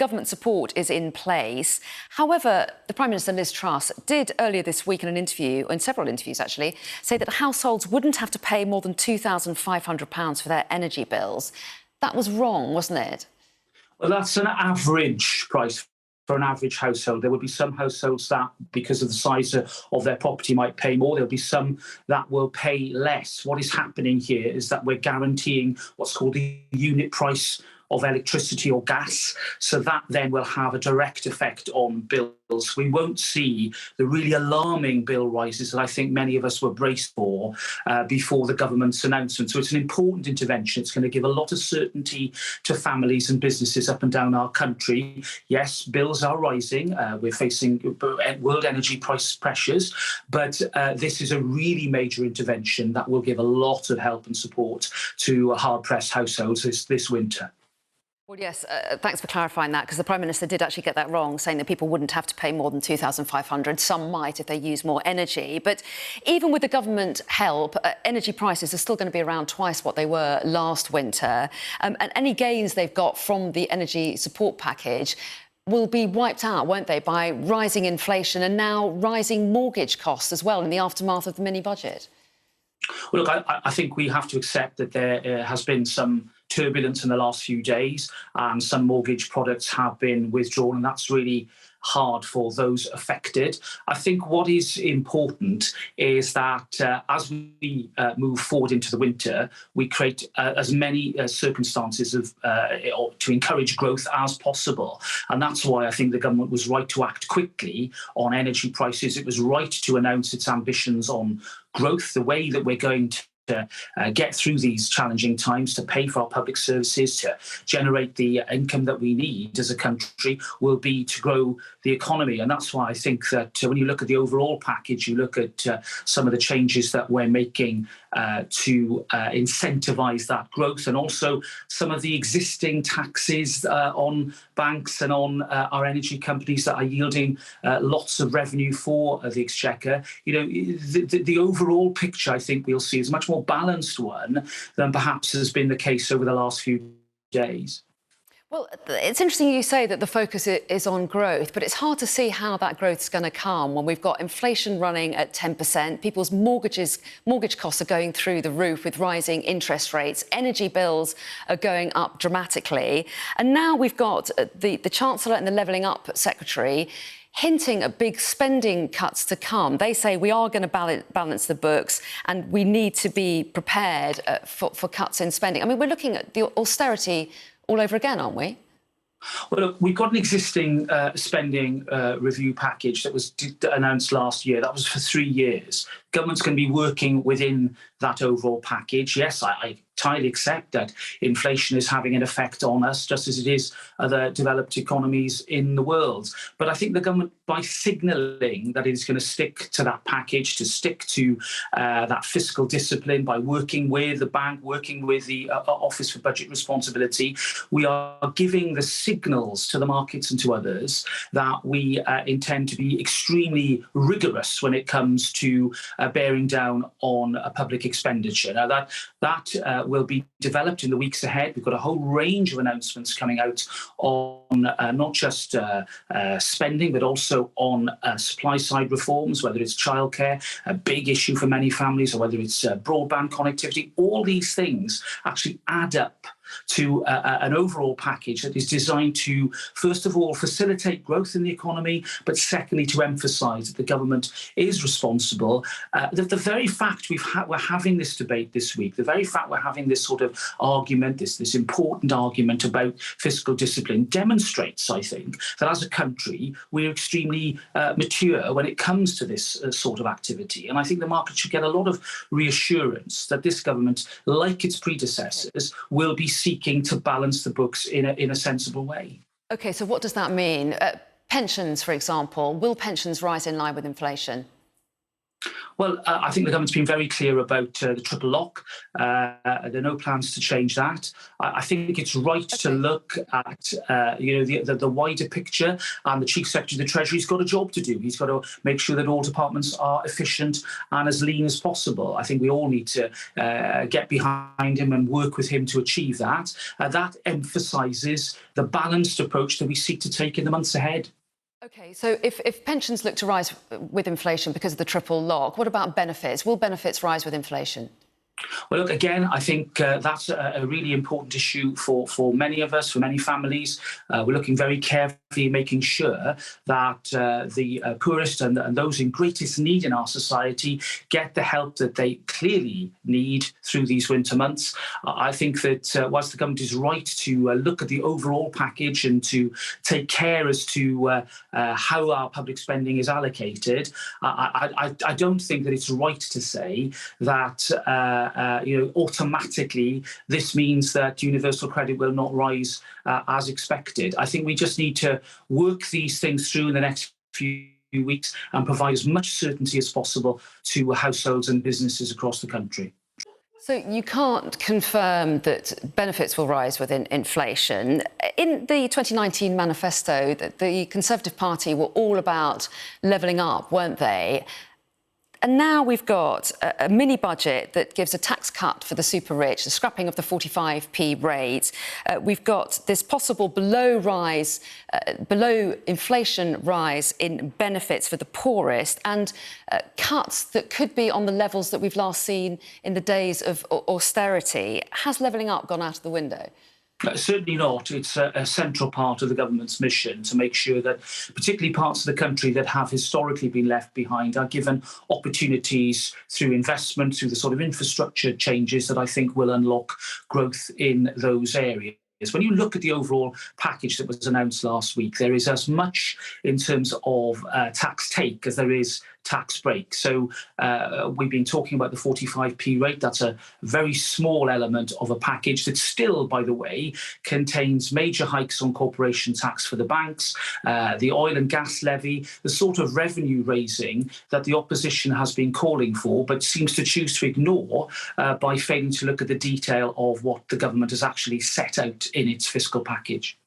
government support is in place. However, the Prime Minister, Liz Truss, did earlier this week in an interview, in several interviews actually, say that households wouldn't have to pay more than £2,500 for their energy bills. That was wrong, wasn't it? Well, that's an average price for an average household. There will be some households that, because of the size of their property, might pay more. There'll be some that will pay less. What is happening here is that we're guaranteeing what's called the unit price of electricity or gas, so that then will have a direct effect on bills. We won't see the really alarming bill rises that I think many of us were braced for before the government's announcement. So it's an important intervention. It's going to give a lot of certainty to families and businesses up and down our country. Yes, bills are rising. We're facing world energy price pressures, but this is a really major intervention that will give a lot of help and support to hard-pressed households this winter. Well, yes, thanks for clarifying that, because the Prime Minister did actually get that wrong, saying that people wouldn't have to pay more than £2,500. Some might if they use more energy. But even with the government help, energy prices are still going to be around twice what they were last winter. And any gains they've got from the energy support package will be wiped out, won't they, by rising inflation and now rising mortgage costs as well in the aftermath of the mini-budget? Well, look, I think we have to accept that there has been some turbulence in the last few days, and some mortgage products have been withdrawn, and that's really hard for those affected. I think what is important is that as we move forward into the winter, we create as many circumstances to encourage growth as possible. And that's why I think the government was right to act quickly on energy prices. It was right to announce its ambitions on growth, the way that we're going to get through these challenging times, to pay for our public services, to generate the income that we need as a country, will be to grow the economy. And that's why I think that when you look at the overall package, you look at some of the changes that we're making to incentivise that growth, and also some of the existing taxes on banks and on our energy companies that are yielding lots of revenue for the Exchequer. You know, the overall picture, I think we'll see, is much more balanced one than perhaps has been the case over the last few days. Well, it's interesting you say that the focus is on growth, but it's hard to see how that growth is going to come when we've got inflation running at 10%, people's mortgage costs are going through the roof with rising interest rates, energy bills are going up dramatically, and now we've got the Chancellor and the Levelling Up Secretary hinting at big spending cuts to come. They say we are going to balance the books and we need to be prepared for cuts in spending. I mean, we're looking at the austerity all over again, aren't we? Well, look, we've got an existing spending review package that was announced last year. That was for 3 years. Government's going to be working within that overall package. Yes, I entirely accept that inflation is having an effect on us, just as it is other developed economies in the world. But I think the government, by signalling that it is going to stick to that package, to stick to that fiscal discipline, by working with the bank, working with the Office for Budget Responsibility, we are giving the signals to the markets and to others that we intend to be extremely rigorous when it comes to bearing down on public expenditure. Now, that will be developed in the weeks ahead. We've got a whole range of announcements coming out on not just spending, but also on supply-side reforms, whether it's childcare, a big issue for many families, or whether it's broadband connectivity. All these things actually add up to an overall package that is designed to, first of all, facilitate growth in the economy, but secondly, to emphasise that the government is responsible. That the very fact we're having this debate this week, the very fact we're having this sort of argument, this important argument about fiscal discipline, demonstrates, I think, that as a country, we're extremely mature when it comes to this sort of activity. And I think the market should get a lot of reassurance that this government, like its predecessors, will be seeking to balance the books in a sensible way. OK, so what does that mean? Pensions, for example, will pensions rise in line with inflation? Well, I think the government's been very clear about the triple lock. There are no plans to change that. I think it's right to look at the wider picture, and the Chief Secretary of the Treasury's got a job to do. He's got to make sure that all departments are efficient and as lean as possible. I think we all need to get behind him and work with him to achieve that. That emphasises the balanced approach that we seek to take in the months ahead. OK, so if pensions look to rise with inflation because of the triple lock, what about benefits? Will benefits rise with inflation? Well, look, again, I think that's a really important issue for many of us, for many families. We're looking very carefully, making sure that the poorest and those in greatest need in our society get the help that they clearly need through these winter months. I think that whilst the government is right to look at the overall package and to take care as to how our public spending is allocated, I don't think that it's right to say that automatically this means that universal credit will not rise as expected. I think we just need to work these things through in the next few weeks and provide as much certainty as possible to households and businesses across the country. So you can't confirm that benefits will rise with inflation. In the 2019 manifesto, the Conservative Party were all about levelling up, weren't they? And now we've got a mini budget that gives a tax cut for the super rich, the scrapping of the 45p rate. We've got this possible below inflation rise in benefits for the poorest, and cuts that could be on the levels that we've last seen in the days of austerity. Has levelling up gone out of the window? Certainly not. It's a central part of the government's mission to make sure that particularly parts of the country that have historically been left behind are given opportunities through investment, through the sort of infrastructure changes that I think will unlock growth in those areas. When you look at the overall package that was announced last week, there is as much in terms of tax take as there is tax break. So we've been talking about the 45p rate. That's a very small element of a package that still, by the way, contains major hikes on corporation tax for the banks, the oil and gas levy, the sort of revenue raising that the opposition has been calling for, but seems to choose to ignore by failing to look at the detail of what the government has actually set out in its fiscal package.